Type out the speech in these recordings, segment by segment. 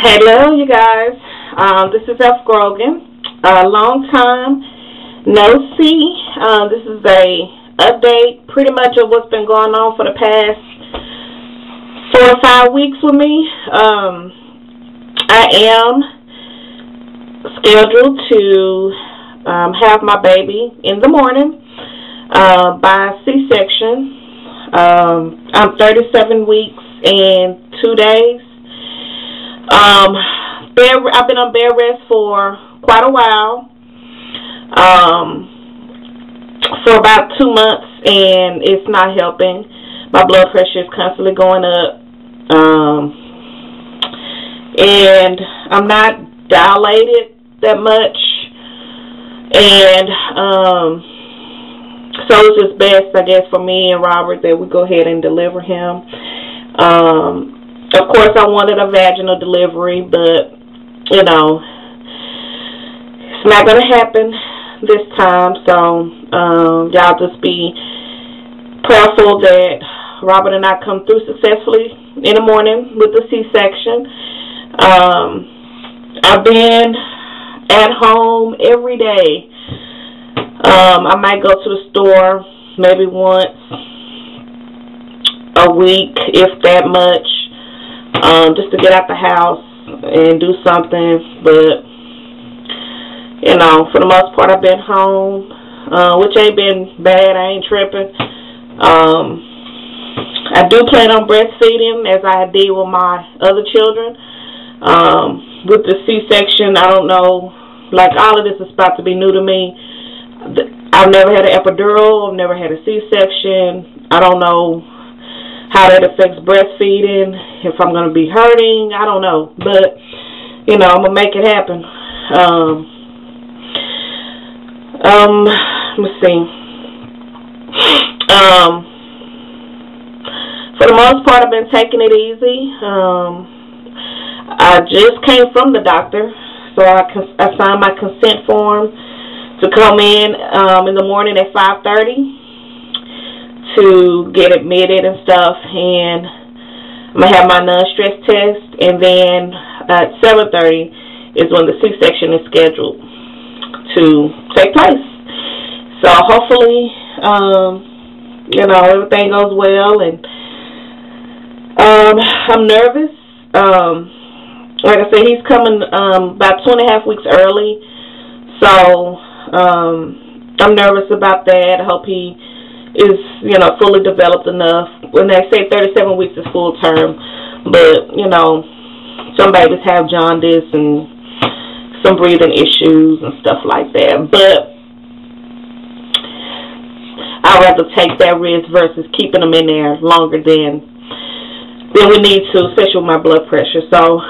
Hello, you guys. This is F. Grogan. Long time no see. This is a update pretty much of what's been going on for the past 4 or 5 weeks with me. I am scheduled to have my baby in the morning by C-section. I'm 37 weeks and 2 days. I've been on bed rest for quite a while, for about 2 months, and it's not helping. My blood pressure is constantly going up, and I'm not dilated that much, and so it's just best, I guess, for me and Robert that we go ahead and deliver him. Of course, I wanted a vaginal delivery, but, you know, it's not going to happen this time. So, y'all just be prayerful that Robert and I come through successfully in the morning with the C-section. I've been at home every day. I might go to the store maybe once a week, if that much. Just to get out the house and do something, but, you know, for the most part, I've been home, which ain't been bad. I ain't tripping. I do plan on breastfeeding as I did with my other children. With the C-section, I don't know, like, all of this is about to be new to me. I've never had an epidural. I've never had a C-section. I don't know how that affects breastfeeding, if I'm going to be hurting, I don't know. But, you know, I'm going to make it happen. Let me see. For the most part, I've been taking it easy. I just came from the doctor, so I signed my consent form to come in the morning at 5:30. to get admitted and stuff, and I'm going to have my non-stress test, and then at 7:30 is when the C-section is scheduled to take place. So hopefully, you know, everything goes well, and I'm nervous. Like I said, he's coming about 2.5 weeks early, so I'm nervous about that. I hope he is, you know, fully developed enough. When they say 37 weeks is full term, but, you know, some babies have jaundice and some breathing issues and stuff like that. But I'd rather take that risk versus keeping them in there longer than we need to, especially with my blood pressure. So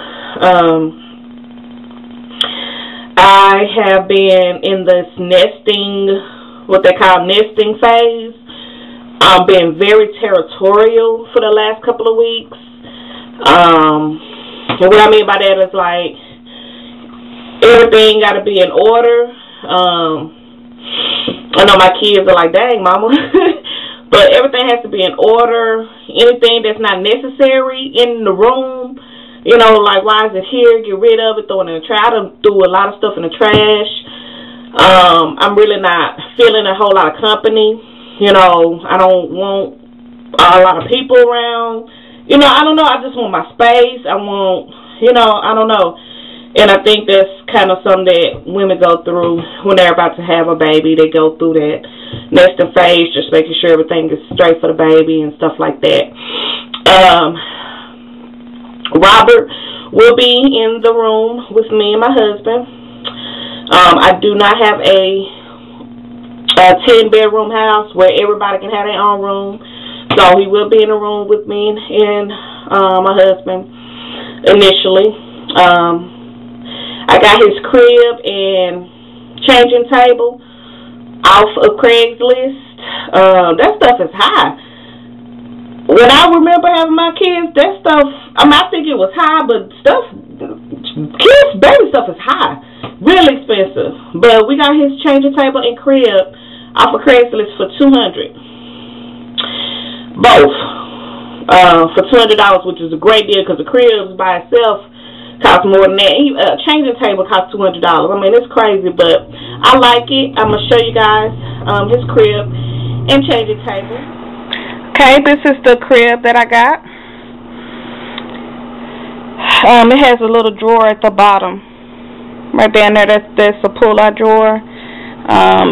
I have been in this nesting, what they call nesting phase. I've been very territorial for the last couple of weeks. And what I mean by that is, like, everything got to be in order. I know my kids are like, dang, mama. But everything has to be in order. Anything that's not necessary in the room, you know, like, why is it here? Get rid of it, throw it in the trash. I done threw a lot of stuff in the trash. I'm really not feeling a whole lot of company. You know, I don't want a lot of people around. You know, I don't know. I just want my space. I want, you know, I don't know. And I think that's kind of something that women go through when they're about to have a baby. They go through that nesting phase, just making sure everything is straight for the baby and stuff like that. Robert will be in the room with me and my husband. I do not have a 10-bedroom house where everybody can have their own room. So he will be in the room with me and my husband initially. I got his crib and changing table off of Craigslist. That stuff is high. When I remember having my kids, that stuff, I mean, I think it was high, but stuff, kids' baby stuff is high. Really expensive. But we got his changing table and crib off of Craigslist for $200. Both. for $200, which is a great deal because the cribs by itself costs more than that. Changing table costs $200. I mean, it's crazy, but I like it. I'm gonna show you guys his crib and changing table. Okay, this is the crib that I got. It has a little drawer at the bottom, right down there. That's a pull-out drawer.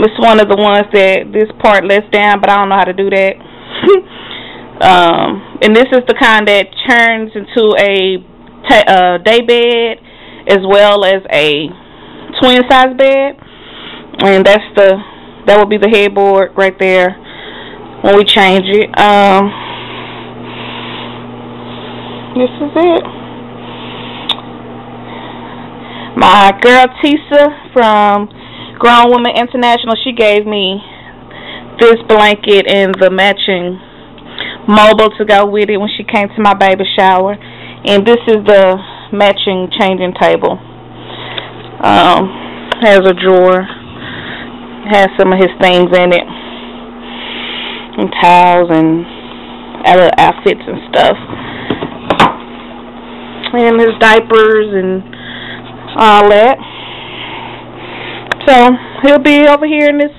It's one of the ones that this part lets down, but I don't know how to do that. And this is the kind that turns into a day bed as well as a twin size bed, and that would be the headboard right there when we change it. This is it. My girl Tisa from Grown Women International, she gave me this blanket and the matching mobile to go with it when she came to my baby shower. And this is the matching changing table. Has a drawer. Has some of his things in it. And towels and other outfits and stuff. And his diapers and all that. So he'll be over here in this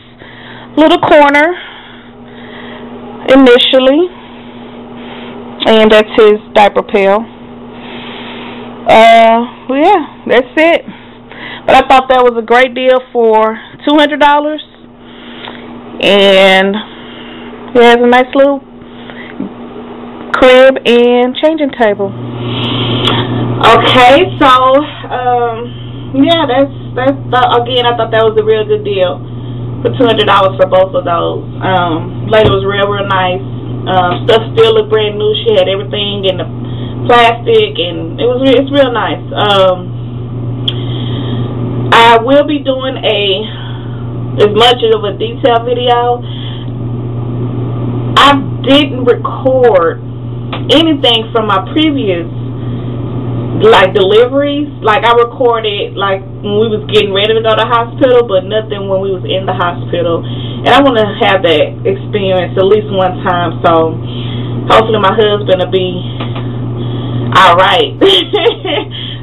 little corner initially. And that's his diaper pail. Well, yeah, that's it. But I thought that was a great deal for $200. And it has a nice little crib and changing table. Okay, so yeah, that's again, I thought that was a real good deal for $200 for both of those. Lady was real nice. Stuff still looked brand new. She had everything in the plastic, and it's real nice. I will be doing as much of a detailed video. I didn't record anything from my previous deliveries. I recorded when we was getting ready to go to the hospital, but nothing when we was in the hospital. And I want to have that experience at least one time, so hopefully my husband will be alright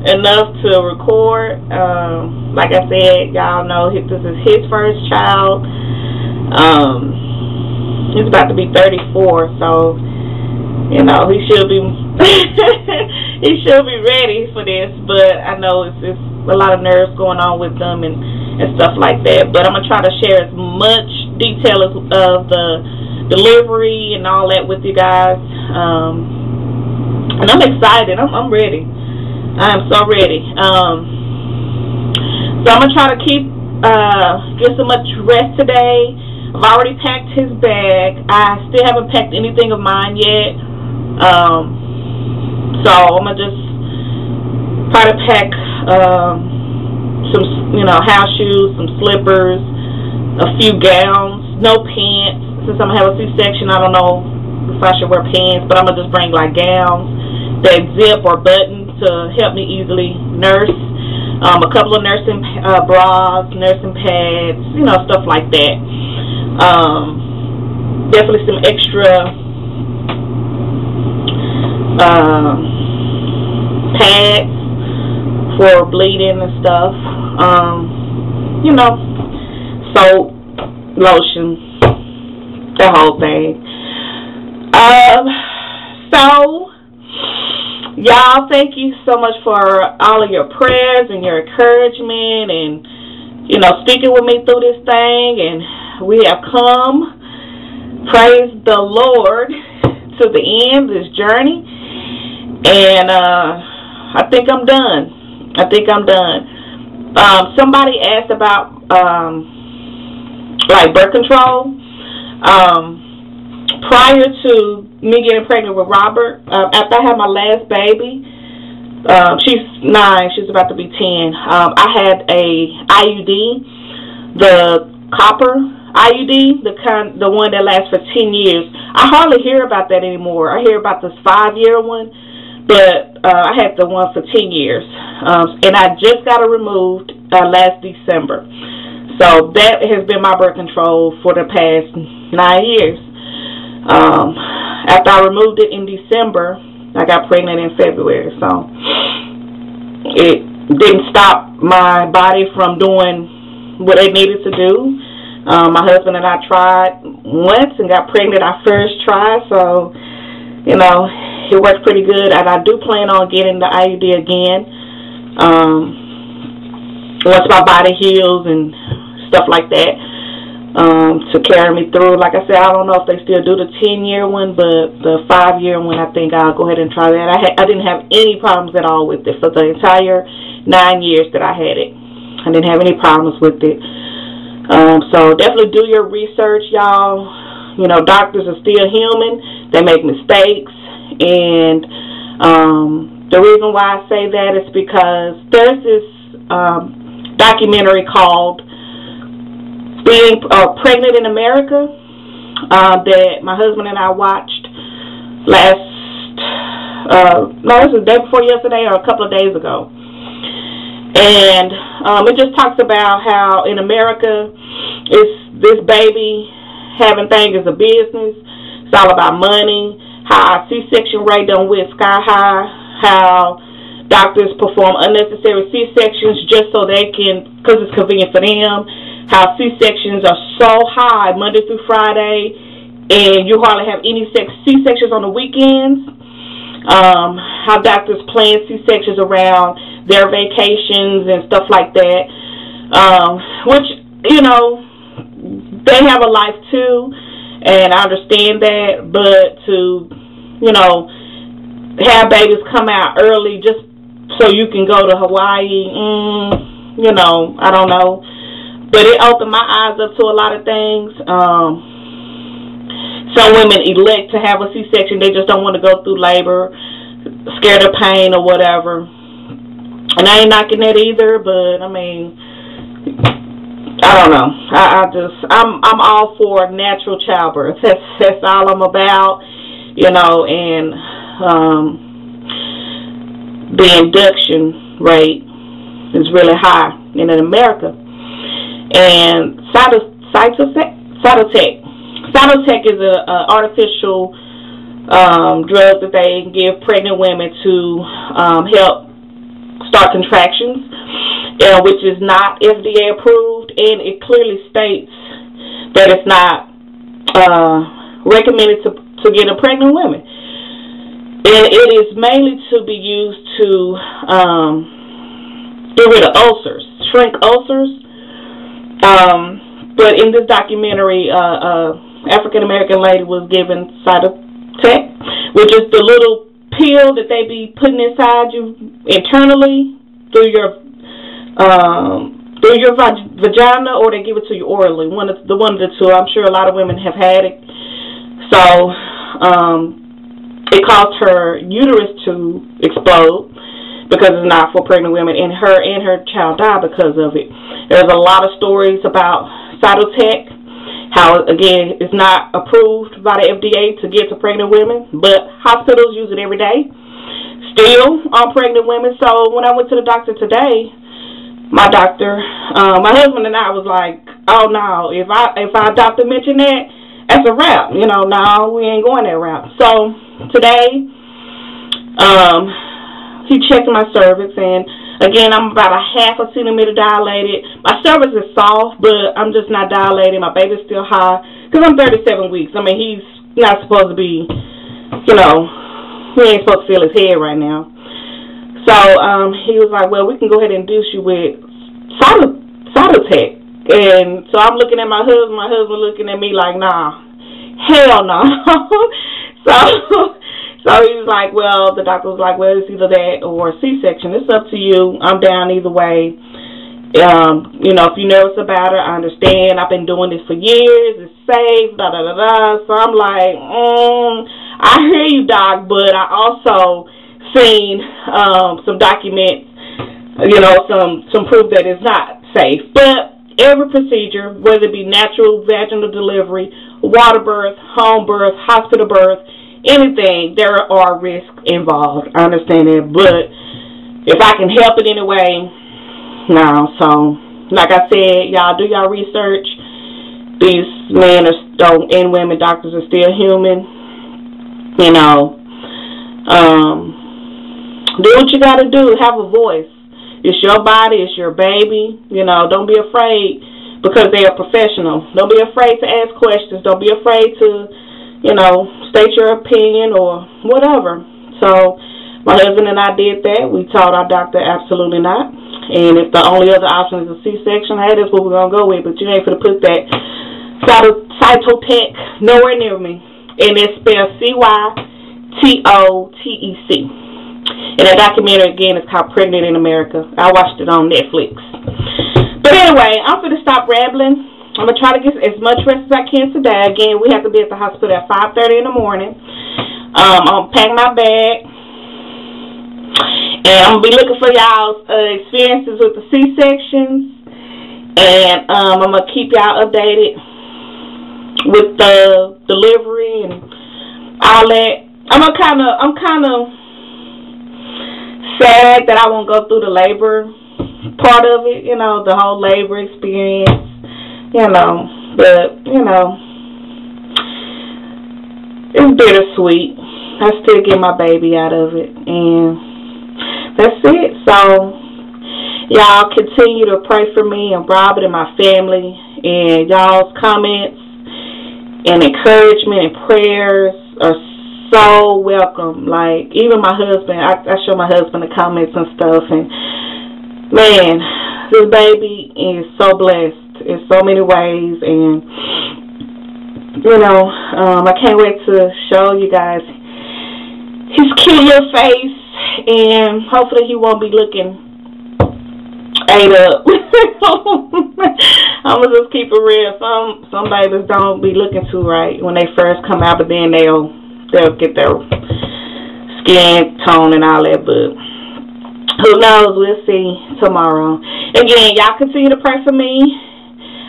enough to record. Like I said, y'all know this is his first child. He's about to be 34, so he should be he should be ready for this. But I know it's a lot of nerves going on with them and stuff like that. But I'm gonna try to share as much detail of the delivery and all that with you guys. And I'm excited. I'm ready. I am so ready. So I'm gonna try to get so much rest today. I've already packed his bag. I still haven't packed anything of mine yet. So I'm gonna just try to pack some, house shoes, some slippers, a few gowns, no pants. Since I'm gonna have a C-section, I don't know if I should wear pants, but I'm gonna just bring gowns that zip or button to help me easily nurse. A couple of nursing bras, nursing pads, stuff like that. Definitely some extra pads for bleeding and stuff. Soap, lotion, the whole thing. So, y'all, thank you so much for all of your prayers and your encouragement and, sticking with me through this thing. And we have come, praise the Lord, to the end of this journey. And I think I'm done. Somebody asked about birth control. Prior to me getting pregnant with Robert, after I had my last baby, she's 9, she's about to be 10. I had a IUD, the copper IUD, the one that lasts for 10 years. I hardly hear about that anymore. I hear about this 5-year one, but I had the one for 10 years, and I just got it removed last December. So that has been my birth control for the past 9 years. after I removed it in December, I got pregnant in February. So it didn't stop my body from doing what it needed to do. My husband and I tried once and got pregnant our first try. So, you know, it worked pretty good. And I do plan on getting the IUD again once my body heals and stuff like that, to carry me through. Like I said, I don't know if they still do the 10-year one, but the 5-year one, I think I'll go ahead and try that. I didn't have any problems at all with it for the entire 9 years that I had it. I didn't have any problems with it. So definitely do your research, y'all. You know, doctors are still human. They make mistakes. And the reason why I say that is because there's this documentary called Being Pregnant in America that my husband and I watched it was the day before yesterday or a couple of days ago. And it just talks about how in America this baby having thing is a business. It's all about money. How our C-section rate done went sky high. How doctors perform unnecessary C-sections just so they can, because it's convenient for them. How C-sections are so high Monday through Friday, and you hardly have any C-sections on the weekends. How doctors plan C-sections around their vacations and stuff like that, which, you know, they have a life too, and I understand that, but to, you know, have babies come out early just so you can go to Hawaii, you know, I don't know. But it opened my eyes up to a lot of things. Some women elect to have a C-section. They just don't want to go through labor, scared of pain or whatever. And I ain't knocking that either, but I mean, I don't know. I'm all for natural childbirth. That's all I'm about, you know, and the induction rate is really high in America. And Cytotec is an artificial drug that they give pregnant women to help start contractions, which is not FDA approved, and it clearly states that it's not recommended to get a pregnant women. And it is mainly to be used to get rid of ulcers, shrink ulcers. But in this documentary, African American lady was given Cytotec, which is the little pill that they be putting inside you internally through your vagina, or they give it to you orally. One of the two. I'm sure a lot of women have had it. So it caused her uterus to explode because it's not for pregnant women, and her child died because of it. There's a lot of stories about Cytotec, how, again, it's not approved by the FDA to give to pregnant women, but hospitals use it every day, still on pregnant women. So when I went to the doctor today, my husband and I was like, oh no, if our doctor mentioned that, that's a wrap. You know, no, we ain't going that route. So today, he checked my cervix, and again, I'm about a half a centimeter dilated. My cervix is soft, but I'm just not dilated. My baby's still high because I'm 37 weeks. I mean, he's not supposed to be, you know, he ain't supposed to feel his head right now. So he was like, well, we can go ahead and induce you with Cytotec. And so I'm looking at my husband looking at me like, nah, hell no. So he was like, well, the doctor was like, well, it's either that or a C-section. It's up to you. I'm down either way. You know, if you're nervous about it, I understand. I've been doing this for years. It's safe, da-da-da-da. So I'm like, I hear you, doc, but I also seen some documents, you know, some proof that it's not safe. But every procedure, whether it be natural vaginal delivery, water birth, home birth, hospital birth, anything, there are risks involved. I understand that, but if I can help it anyway, no. So, like I said, y'all do y'all research. These men and women doctors are still human. You know, do what you got to do. Have a voice. It's your body. It's your baby. You know, don't be afraid because they are professional. Don't be afraid to ask questions. Don't be afraid to, you know, state your opinion or whatever. So my husband and I did that. We told our doctor absolutely not. And if the only other option is a C-section, hey, that's what we're going to go with. But you ain't going to put that cytotec nowhere near me. And it's spelled CYTOTEC. And that documentary, again, is called Pregnant in America. I watched it on Netflix. But anyway, I'm going to stop rambling. I'm going to try to get as much rest as I can today. Again, we have to be at the hospital at 5:30 in the morning. I'm going to pack my bag. And I'm going to be looking for y'all's experiences with the C-sections. And I'm going to keep y'all updated with the delivery and all that. I'm kind of sad that I won't go through the labor part of it, you know, the whole labor experience, you know, but, you know, it's bittersweet. I still get my baby out of it, and that's it. So, y'all continue to pray for me and Robert and my family, and y'all's comments and encouragement and prayers are so welcome. Like, even my husband, I show my husband the comments and stuff, and man, this baby is so blessed in so many ways, and you know, I can't wait to show you guys his cute little face, and hopefully he won't be looking ate up. I'm gonna just keep it real. Some babies don't be looking too right when they first come out, but then they'll get their skin tone and all that, but who knows? We'll see tomorrow. Again, y'all continue to pray for me.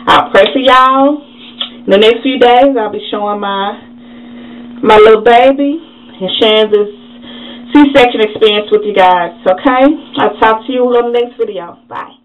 I'll pray for y'all. In the next few days, I'll be showing my little baby and sharing this C-section experience with you guys, okay? I'll talk to you in the next video. Bye.